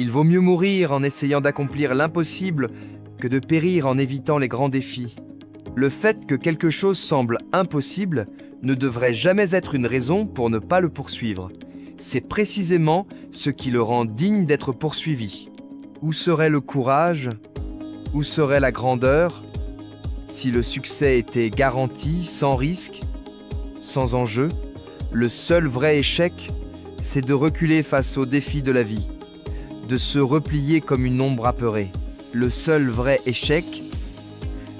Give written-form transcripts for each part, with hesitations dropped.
Il vaut mieux mourir en essayant d'accomplir l'impossible que de périr en évitant les grands défis. Le fait que quelque chose semble impossible ne devrait jamais être une raison pour ne pas le poursuivre. C'est précisément ce qui le rend digne d'être poursuivi. Où serait le courage? Où serait la grandeur? Si le succès était garanti, sans risque, sans enjeu, le seul vrai échec, c'est de reculer face aux défis de la vie, de se replier comme une ombre apeurée. Le seul vrai échec,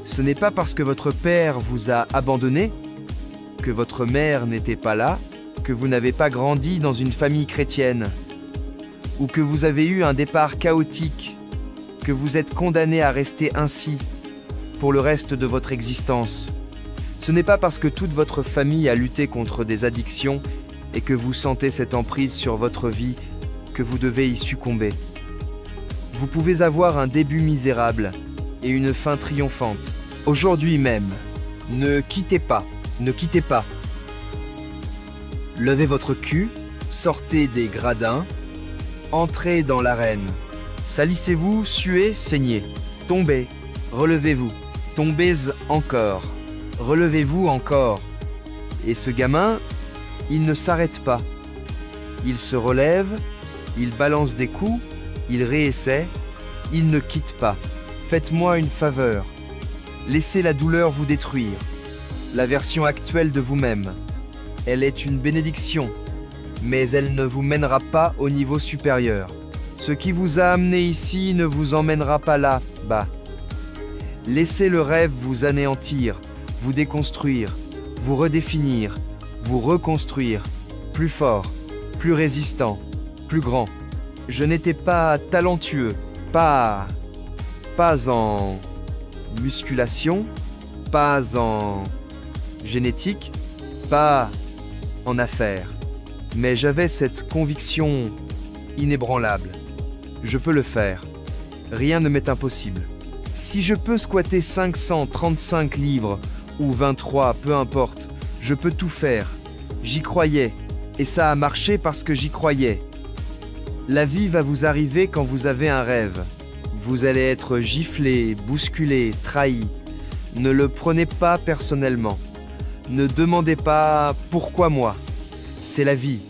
ce n'est pas parce que votre père vous a abandonné, que votre mère n'était pas là, que vous n'avez pas grandi dans une famille chrétienne, ou que vous avez eu un départ chaotique, que vous êtes condamné à rester ainsi pour le reste de votre existence. Ce n'est pas parce que toute votre famille a lutté contre des addictions et que vous sentez cette emprise sur votre vie que vous devez y succomber. Vous pouvez avoir un début misérable et une fin triomphante. Aujourd'hui même, ne quittez pas, ne quittez pas. Levez votre cul, sortez des gradins, entrez dans l'arène. Salissez-vous, suez, saignez. Tombez, relevez-vous. Tombez encore. Relevez-vous encore. Et ce gamin, il ne s'arrête pas. Il se relève, il balance des coups, il réessaie, il ne quitte pas. Faites-moi une faveur. Laissez la douleur vous détruire. La version actuelle de vous-même. Elle est une bénédiction, mais elle ne vous mènera pas au niveau supérieur. Ce qui vous a amené ici ne vous emmènera pas là-bas. Laissez le rêve vous anéantir, vous déconstruire, vous redéfinir, vous reconstruire, plus fort, plus résistant, plus grand. Je n'étais pas talentueux, pas en musculation, pas en génétique, pas en affaires. Mais j'avais cette conviction inébranlable. Je peux le faire. Rien ne m'est impossible. Si je peux squatter 535 livres ou 23, peu importe, je peux tout faire. J'y croyais. Et ça a marché parce que j'y croyais. La vie va vous arriver quand vous avez un rêve. Vous allez être giflé, bousculé, trahi. Ne le prenez pas personnellement. Ne demandez pas « pourquoi moi ?» C'est la vie.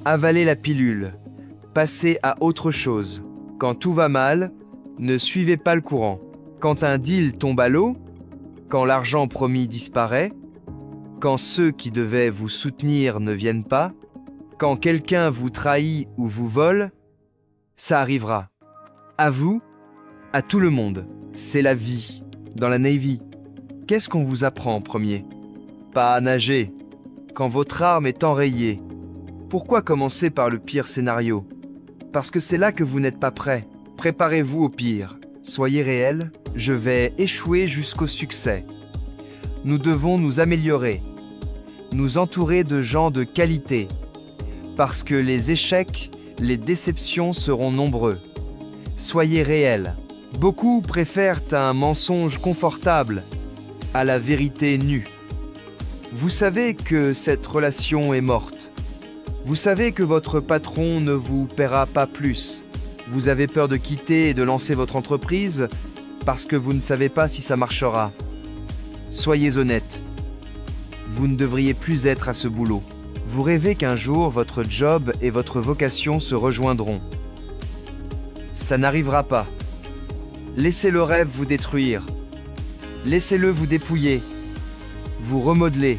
Avalez la pilule. Passez à autre chose. Quand tout va mal, ne suivez pas le courant. Quand un deal tombe à l'eau, quand l'argent promis disparaît, quand ceux qui devaient vous soutenir ne viennent pas, quand quelqu'un vous trahit ou vous vole, ça arrivera. À vous, à tout le monde. C'est la vie. Dans la Navy, qu'est-ce qu'on vous apprend en premier? Pas à nager. Quand votre arme est enrayée, pourquoi commencer par le pire scénario? Parce que c'est là que vous n'êtes pas prêt. Préparez-vous au pire. Soyez réel, je vais échouer jusqu'au succès. Nous devons nous améliorer, nous entourer de gens de qualité, parce que les échecs, les déceptions seront nombreux. Soyez réel. Beaucoup préfèrent un mensonge confortable à la vérité nue. Vous savez que cette relation est morte. Vous savez que votre patron ne vous paiera pas plus. Vous avez peur de quitter et de lancer votre entreprise parce que vous ne savez pas si ça marchera. Soyez honnête. Vous ne devriez plus être à ce boulot. Vous rêvez qu'un jour, votre job et votre vocation se rejoindront. Ça n'arrivera pas. Laissez le rêve vous détruire. Laissez-le vous dépouiller. Vous remodeler.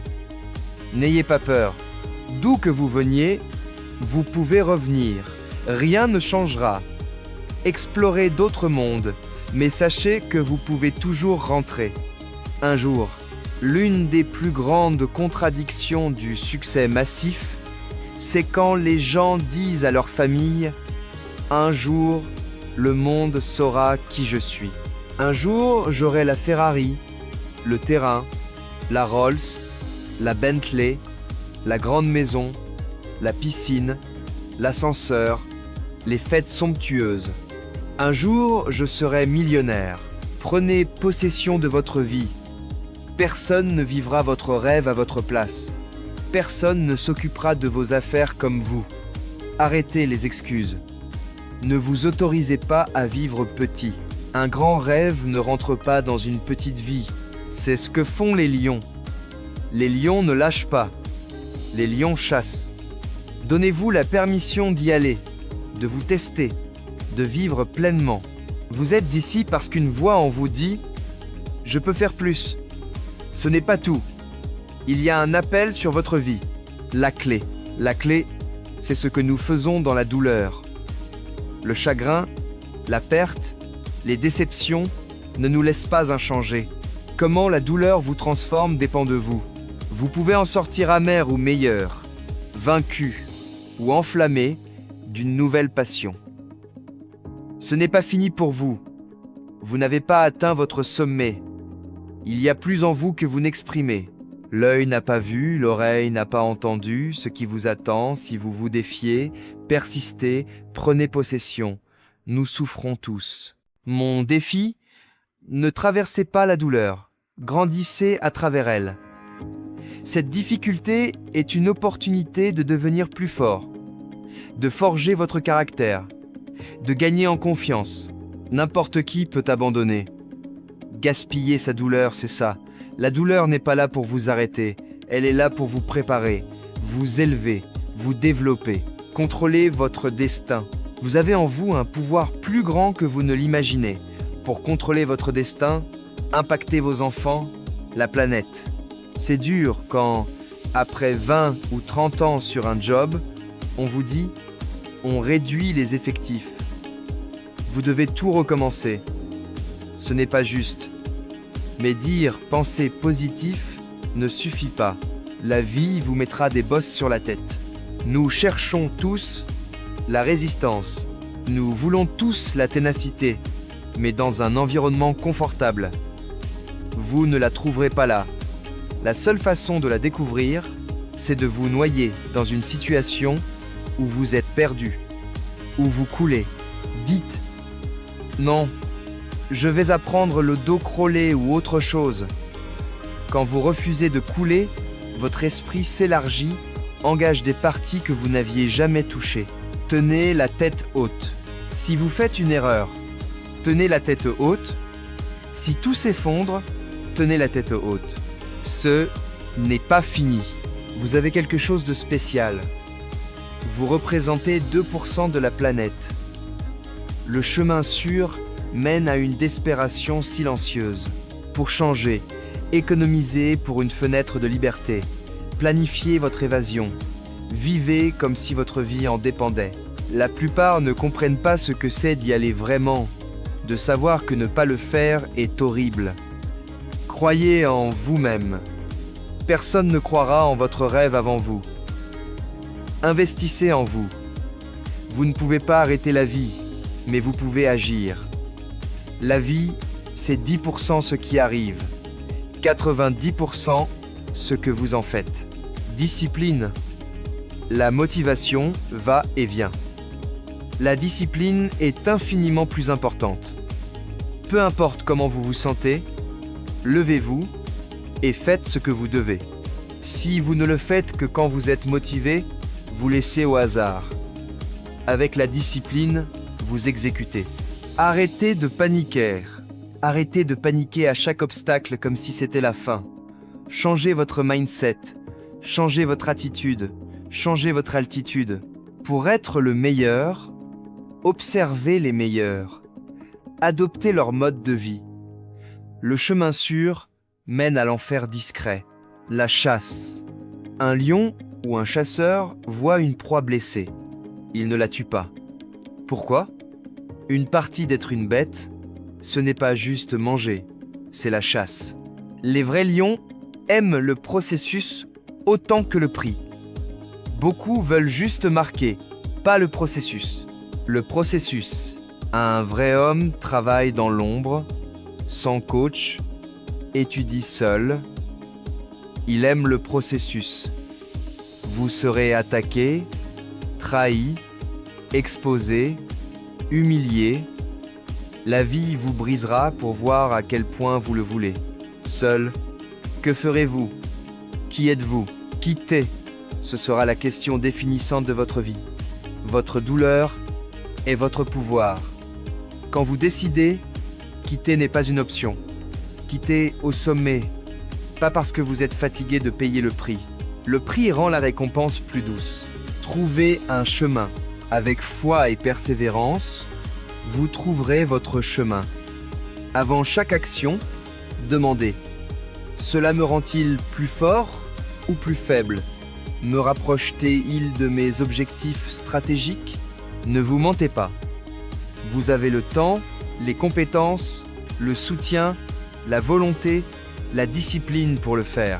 N'ayez pas peur. D'où que vous veniez, vous pouvez revenir. Rien ne changera. Explorez d'autres mondes, mais sachez que vous pouvez toujours rentrer. Un jour, l'une des plus grandes contradictions du succès massif, c'est quand les gens disent à leur famille « Un jour, le monde saura qui je suis. Un jour, j'aurai la Ferrari, le terrain, la Rolls, la Bentley, la grande maison, la piscine, l'ascenseur, les fêtes somptueuses. Un jour, je serai millionnaire. Prenez possession de votre vie. Personne ne vivra votre rêve à votre place. Personne ne s'occupera de vos affaires comme vous. Arrêtez les excuses. Ne vous autorisez pas à vivre petit. Un grand rêve ne rentre pas dans une petite vie. C'est ce que font les lions. Les lions ne lâchent pas. Les lions chassent. Donnez-vous la permission d'y aller, de vous tester, de vivre pleinement. Vous êtes ici parce qu'une voix en vous dit « Je peux faire plus ». Ce n'est pas tout. Il y a un appel sur votre vie. La clé, c'est ce que nous faisons dans la douleur. Le chagrin, la perte, les déceptions ne nous laissent pas inchangés. Comment la douleur vous transforme dépend de vous. Vous pouvez en sortir amer ou meilleur, vaincu ou enflammé d'une nouvelle passion. Ce n'est pas fini pour vous. Vous n'avez pas atteint votre sommet. Il y a plus en vous que vous n'exprimez. L'œil n'a pas vu, l'oreille n'a pas entendu ce qui vous attend si vous vous défiez, persistez, prenez possession. Nous souffrons tous. Mon défi, ne traversez pas la douleur, grandissez à travers elle. Cette difficulté est une opportunité de devenir plus fort, de forger votre caractère, de gagner en confiance. N'importe qui peut abandonner. Gaspiller sa douleur, c'est ça. La douleur n'est pas là pour vous arrêter, elle est là pour vous préparer, vous élever, vous développer, contrôler votre destin. Vous avez en vous un pouvoir plus grand que vous ne l'imaginez pour contrôler votre destin, impacter vos enfants, la planète. C'est dur quand, après 20 ou 30 ans sur un job, on vous dit « on réduit les effectifs ». Vous devez tout recommencer. Ce n'est pas juste. Mais dire « penser positif » ne suffit pas. La vie vous mettra des bosses sur la tête. Nous cherchons tous la résistance. Nous voulons tous la ténacité, mais dans un environnement confortable. Vous ne la trouverez pas là. La seule façon de la découvrir, c'est de vous noyer dans une situation où vous êtes perdu, où vous coulez. Dites « non ». Je vais apprendre le dos crawlé ou autre chose. Quand vous refusez de couler, votre esprit s'élargit, engage des parties que vous n'aviez jamais touchées. Tenez la tête haute. Si vous faites une erreur, tenez la tête haute. Si tout s'effondre, tenez la tête haute. Ce n'est pas fini. Vous avez quelque chose de spécial. Vous représentez 2% de la planète. Le chemin sûr mène à une desperation silencieuse. Pour changer, économisez pour une fenêtre de liberté. Planifiez votre évasion. Vivez comme si votre vie en dépendait. La plupart ne comprennent pas ce que c'est d'y aller vraiment, de savoir que ne pas le faire est horrible. Croyez en vous-même. Personne ne croira en votre rêve avant vous. Investissez en vous. Vous ne pouvez pas arrêter la vie, mais vous pouvez agir. La vie, c'est 10% ce qui arrive, 90% ce que vous en faites. Discipline. La motivation va et vient. La discipline est infiniment plus importante. Peu importe comment vous vous sentez, levez-vous et faites ce que vous devez. Si vous ne le faites que quand vous êtes motivé, vous laissez au hasard. Avec la discipline, vous exécutez. Arrêtez de paniquer. Arrêtez de paniquer à chaque obstacle comme si c'était la fin. Changez votre mindset, changez votre attitude, changez votre altitude. Pour être le meilleur, observez les meilleurs. Adoptez leur mode de vie. Le chemin sûr mène à l'enfer discret. La chasse. Un lion ou un chasseur voit une proie blessée. Il ne la tue pas. Pourquoi ? Une partie d'être une bête, ce n'est pas juste manger, c'est la chasse. Les vrais lions aiment le processus autant que le prix. Beaucoup veulent juste marquer, pas le processus. Le processus. Un vrai homme travaille dans l'ombre, sans coach, étudie seul. Il aime le processus. Vous serez attaqué, trahi, exposé, humilié. La vie vous brisera pour voir à quel point vous le voulez. Seul, que ferez-vous? Qui êtes-vous? Quittez. Ce sera la question définissante de votre vie. Votre douleur, est votre pouvoir. Quand vous décidez, quitter n'est pas une option. Quitter au sommet, pas parce que vous êtes fatigué de payer le prix. Le prix rend la récompense plus douce. Trouvez un chemin. Avec foi et persévérance, vous trouverez votre chemin. Avant chaque action, demandez: cela me rend-il plus fort ou plus faible? Me rapproche-t-il de mes objectifs stratégiques? Ne vous mentez pas. Vous avez le temps, les compétences, le soutien, la volonté, la discipline pour le faire.